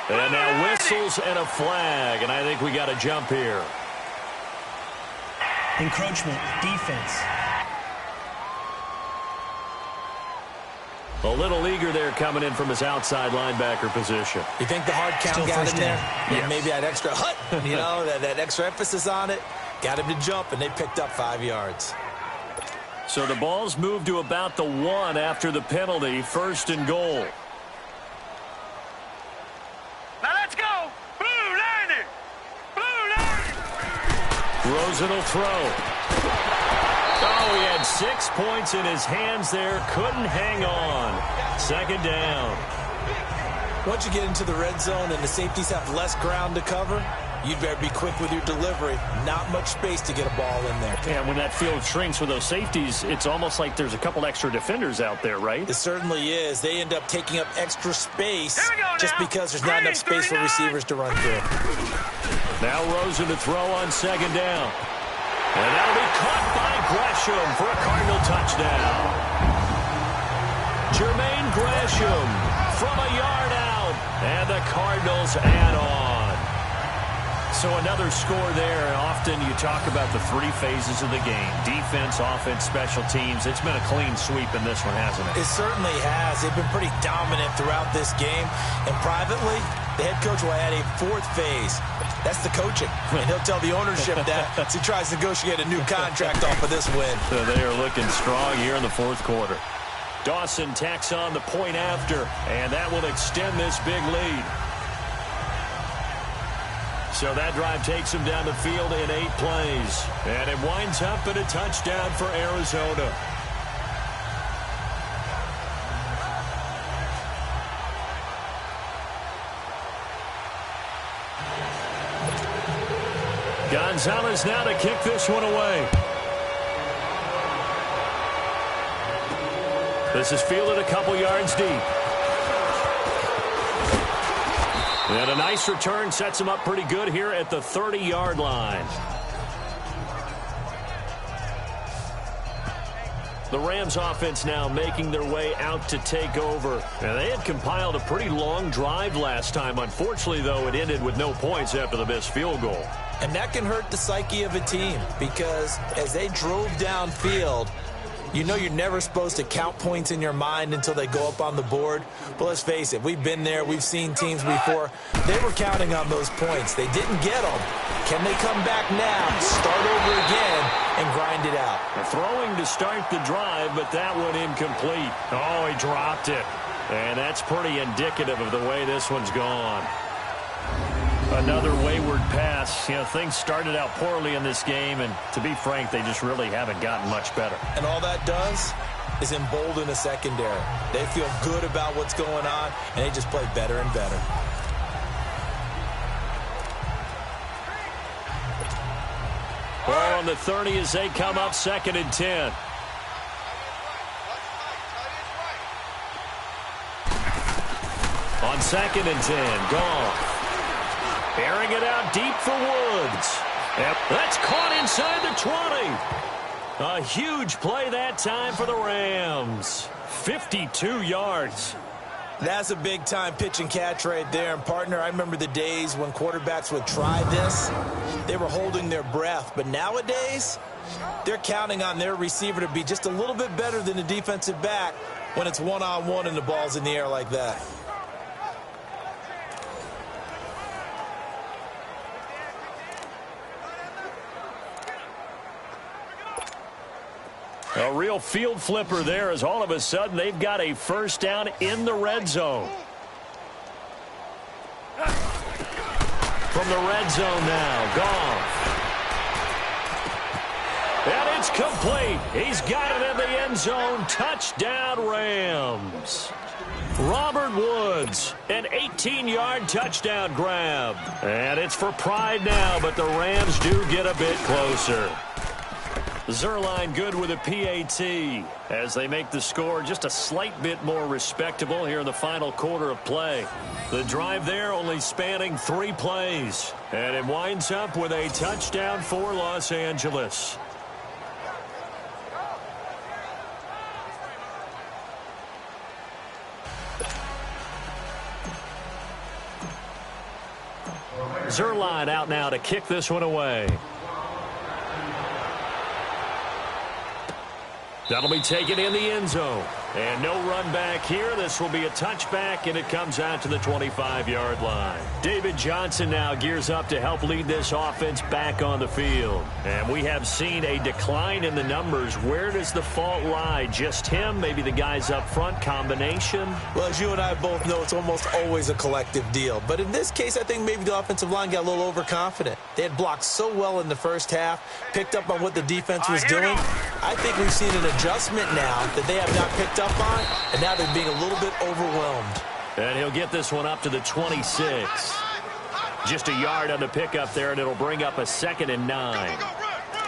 And now whistles and a flag. And I think we got a jump here. Encroachment, defense. A little eager there coming in from his outside linebacker position. You think the hard count Still got first him there? down. Yeah, Yes. maybe that extra hut, you know, that extra emphasis on it. Got him to jump, and they picked up 5 yards. So the ball's moved to about the 1 after the penalty. First and goal. Now let's go. Blue Lightning. Blue Lightning. Rosen will throw. Oh, he had 6 points in his hands there. Couldn't hang on. Second down. Once you get into the red zone and the safeties have less ground to cover, you'd better be quick with your delivery. Not much space to get a ball in there. And when that field shrinks with those safeties, it's almost like there's a couple extra defenders out there, right? It certainly is. They end up taking up extra space Here we go just now. because there's not enough space for 39. receivers to run through. Now Rosen to throw on second down. And that'll be caught by Gresham for a Cardinal touchdown. Jermaine Gresham from a yard out. And the Cardinals add on. So another score there. Often you talk about the 3 phases of the game. Defense, offense, special teams. It's been a clean sweep in this one, hasn't it? It certainly has. They've been pretty dominant throughout this game. And privately, the head coach will add a 4th phase. That's the coaching. And he'll tell the ownership that as he tries to negotiate a new contract off of this win. So they are looking strong here in the fourth quarter. Dawson tacks on the point after, and that will extend this big lead. So that drive takes him down the field in 8 plays. And it winds up in a touchdown for Arizona. Gonzalez now to kick this one away. This is fielded a couple yards deep. And a nice return sets him up pretty good here at the 30-yard line. The Rams offense now making their way out to take over. And they had compiled a pretty long drive last time. Unfortunately, though, it ended with no points after the missed field goal. And that can hurt the psyche of a team because as they drove downfield, you know you're never supposed to count points in your mind until they go up on the board. But let's face it, we've been there. We've seen teams before. They were counting on those points. They didn't get them. Can they come back now, start over again, and grind it out? Throwing to start the drive, but that one incomplete. Oh, he dropped it. And that's pretty indicative of the way this one's gone. Another wayward pass. You know, things started out poorly in this game, and to be frank, they just really haven't gotten much better. And all that does is embolden the secondary. They feel good about what's going on, and they just play better and better. Ball on the 30 as they come up 2nd and 10. On 2nd and 10, Goff. Airing it out deep for Woods. Yep, that's caught inside the 20. A huge play that time for the Rams. 52 yards. That's a big-time pitch and catch right there. And, partner, I remember the days when quarterbacks would try this. They were holding their breath. But nowadays, they're counting on their receiver to be just a little bit better than the defensive back when it's one-on-one and the ball's in the air like that. A real field flipper there as all of a sudden they've got a first down in the red zone. From the red zone now, Goff. And it's complete. He's got it in the end zone. Touchdown, Rams. Robert Woods, an 18-yard touchdown grab. And it's for pride now, but the Rams do get a bit closer. Zerline good with a PAT as they make the score just a slight bit more respectable here in the final quarter of play. The drive there only spanning 3 plays. And it winds up with a touchdown for Los Angeles. Zerline out now to kick this one away. That'll be taken in the end zone. And no run back here. This will be a touchback, and it comes out to the 25-yard line. David Johnson now gears up to help lead this offense back on the field. And we have seen a decline in the numbers. Where does the fault lie? Just him? Maybe the guys up front? Combination? Well, as you and I both know, it's almost always a collective deal. But in this case, I think maybe the offensive line got a little overconfident. They had blocked so well in the first half, picked up on what the defense was doing. I think we've seen an adjustment now that they have not picked up on, and now they're being a little bit overwhelmed. And he'll get this one up to the 26. Just a yard on the pickup there, and it'll bring up a 2nd and 9.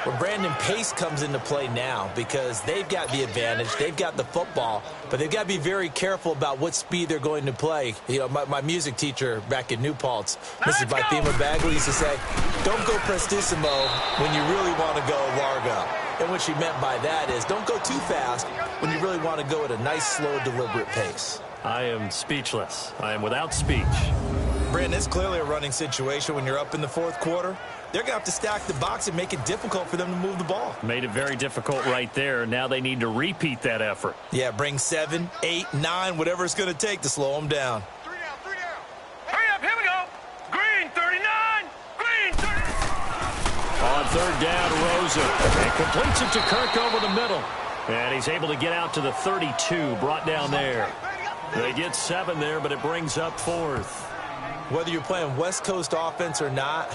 Well, Brandon, pace comes into play now because they've got the advantage. They've got the football, but they've got to be very careful about what speed they're going to play. You know, my music teacher back in New Paltz, Mrs. Bathema Bagley, used to say, don't go prestissimo when you really want to go largo. And what she meant by that is don't go too fast when you really want to go at a nice, slow, deliberate pace. I am speechless. I am without speech. Brandon, it's clearly a running situation when you're up in the fourth quarter. They're going to have to stack the box and make it difficult for them to move the ball. Made it very difficult right there. Now they need to repeat that effort. Yeah, bring 7, 8, 9, whatever it's going to take to slow them down. 3 down. Hurry up, here we go. Green, 39. Green, 39. On third down, Rosen. And completes it to Kirk over the middle. And he's able to get out to the 32, brought down there. They get 7 there, but it brings up 4th. Whether you're playing West Coast offense or not,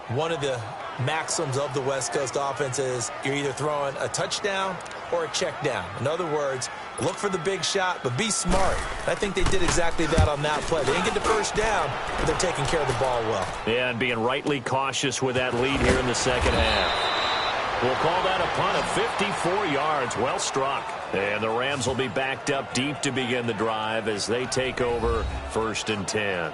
one of the maxims of the West Coast offense is you're either throwing a touchdown or a check down. In other words, look for the big shot, but be smart. I think they did exactly that on that play. They didn't get the first down, but they're taking care of the ball well. Yeah, and being rightly cautious with that lead here in the second half. We'll call that a punt of 54 yards. Well struck. And the Rams will be backed up deep to begin the drive as they take over 1st and 10.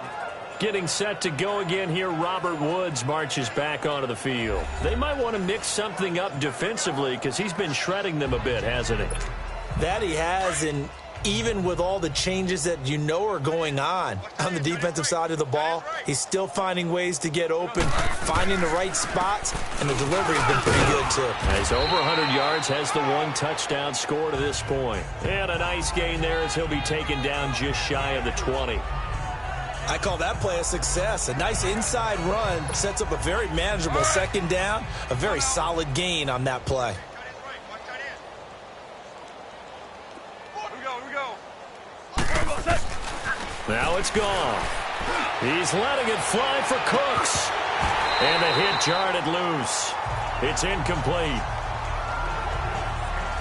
Getting set to go again here, Robert Woods marches back onto the field. They might want to mix something up defensively because he's been shredding them a bit, hasn't he? That he has, and even with all the changes that you know are going on the defensive side of the ball, he's still finding ways to get open, finding the right spots, and the delivery has been pretty good too. He's over 100 yards, has the 1 touchdown score to this point. And a nice gain there as he'll be taken down just shy of the 20. I call that play a success. A nice inside run sets up a very manageable 2nd down, a very solid gain on that play. Here we go. Now it's gone. He's letting it fly for Cooks. And the hit jarred it loose. It's incomplete.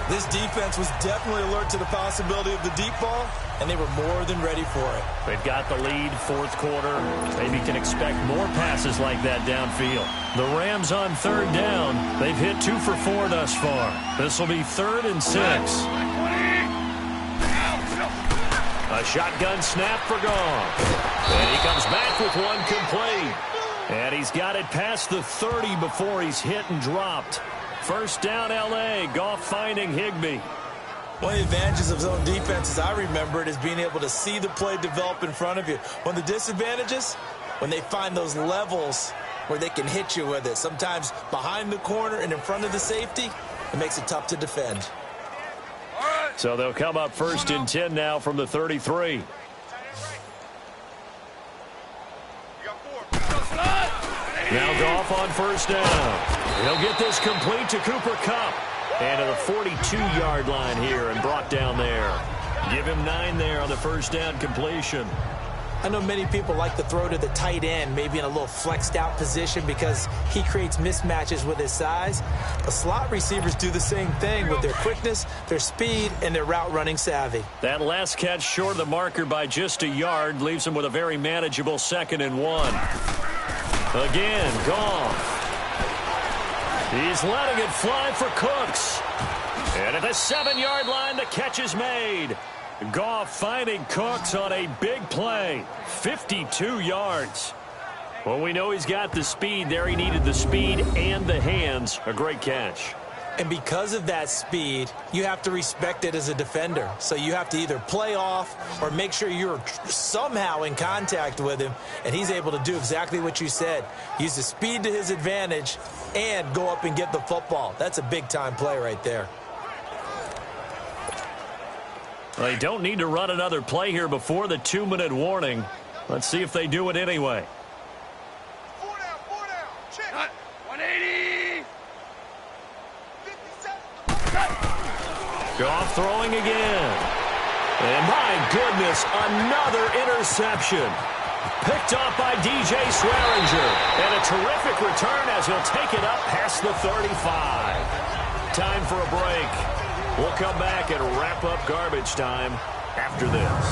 This defense was definitely alert to the possibility of the deep ball, and they were more than ready for it. They've got the lead, 4th quarter. Maybe can expect more passes like that downfield. The Rams on 3rd down. They've hit 2 for 4 thus far. This will be 3rd and 6. A shotgun snap for Goff. And he comes back with 1 complete. And he's got it past the 30 before he's hit and dropped. First down, L.A. Goff finding Higbee. One of the advantages of zone defense, as I remember it, is being able to see the play develop in front of you. One of the disadvantages, when they find those levels where they can hit you with it, sometimes behind the corner and in front of the safety, it makes it tough to defend. So they'll come up first and 10 now from the 33. Now Goff on first down. He'll get this complete to Cooper Kupp. And to the 42-yard line here and brought down there. Give him 9 there on the first down completion. I know many people like to throw to the tight end, maybe in a little flexed out position because he creates mismatches with his size. But slot receivers do the same thing with their quickness, their speed, and their route running savvy. That last catch short of the marker by just a yard leaves him with a very manageable 2nd and 1. Again, Goff. He's letting it fly for Cooks. And at the 7-yard line, the catch is made. Goff finding Cooks on a big play. 52 yards. Well, we know he's got the speed there. He needed the speed and the hands. A great catch. And because of that speed, you have to respect it as a defender. So you have to either play off or make sure you're somehow in contact with him. And he's able to do exactly what you said. Use the speed to his advantage and go up and get the football. That's a big-time play right there. Well, they don't need to run another play here before the 2-minute warning. Let's see if they do it anyway. 4 down. Check. 180. Goff throwing again. And my goodness, another interception. Picked off by DJ Swearinger. And a terrific return as he'll take it up past the 35. Time for a break. We'll come back and wrap up garbage time after this.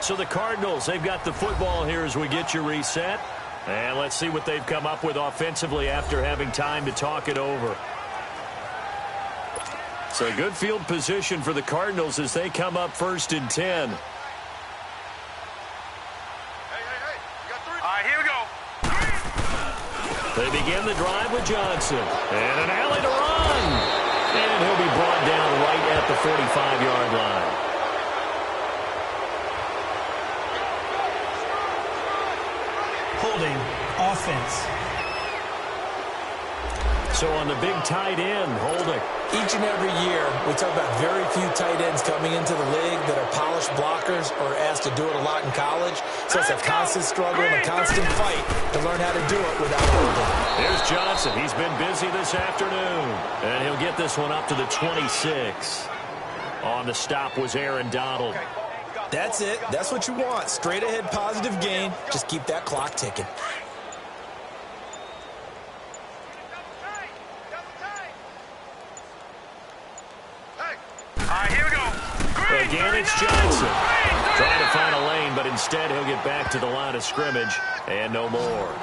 So the Cardinals, they've got the football here as we get you reset. And let's see what they've come up with offensively after having time to talk it over. So good field position for the Cardinals as they come up first and 10. Hey. You got 3. All right, here we go. They begin the drive with Johnson. And an alley to run. And he'll be brought down right at the 45-yard line. Holding offense. So on the big tight end, holding. Each and every year, we talk about very few tight ends coming into the league that are polished blockers or asked to do it a lot in college. So it's a constant struggle and a constant fight to learn how to do it without holding. There's Johnson. He's been busy this afternoon. And he'll get this one up to the 26. On the stop was Aaron Donald. That's it. That's what you want. Straight ahead positive gain. Just keep that clock ticking. All right, here we go. Again, it's Johnson. Trying to find a lane, but instead he'll get back to the line of scrimmage. And no more.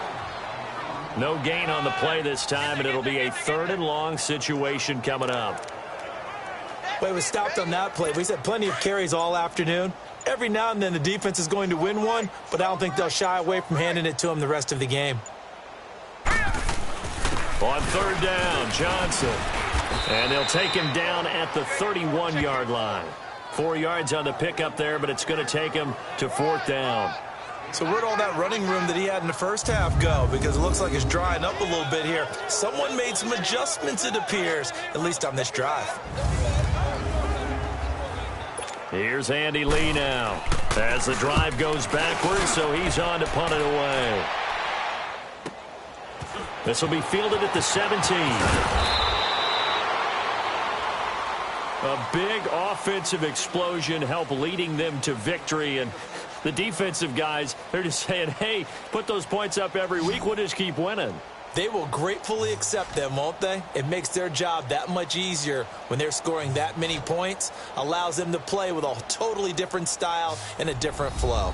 No gain on the play this time, and it'll be a 3rd and long situation coming up. Well, he was stopped on that play. We've had plenty of carries all afternoon. Every now and then the defense is going to win one, but I don't think they'll shy away from handing it to him the rest of the game. On 3rd down, Johnson. And they'll take him down at the 31-yard line. 4 yards on the pickup there, but it's going to take him to 4th down. So where'd all that running room that he had in the first half go? Because it looks like it's drying up a little bit here. Someone made some adjustments, it appears, at least on this drive. Here's Andy Lee now. As the drive goes backwards, so he's on to punt it away. This will be fielded at the 17. A big offensive explosion helped leading them to victory. And the defensive guys, they're just saying, hey, put those points up every week. We'll just keep winning. They will gratefully accept them, won't they? It makes their job that much easier when they're scoring that many points. Allows them to play with a totally different style and a different flow.